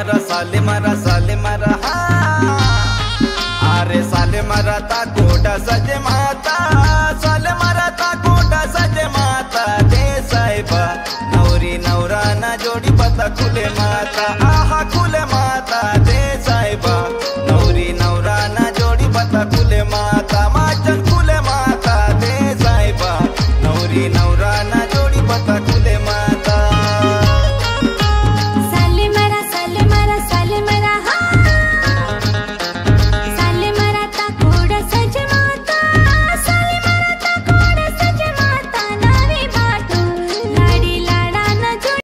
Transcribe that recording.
साले मारा हा अरे साले मारा ता कोटा सजे माता साले मारा ता कोटा सजे माता दे साहेबा नवरी नवरा ना जोडी पता खुले माता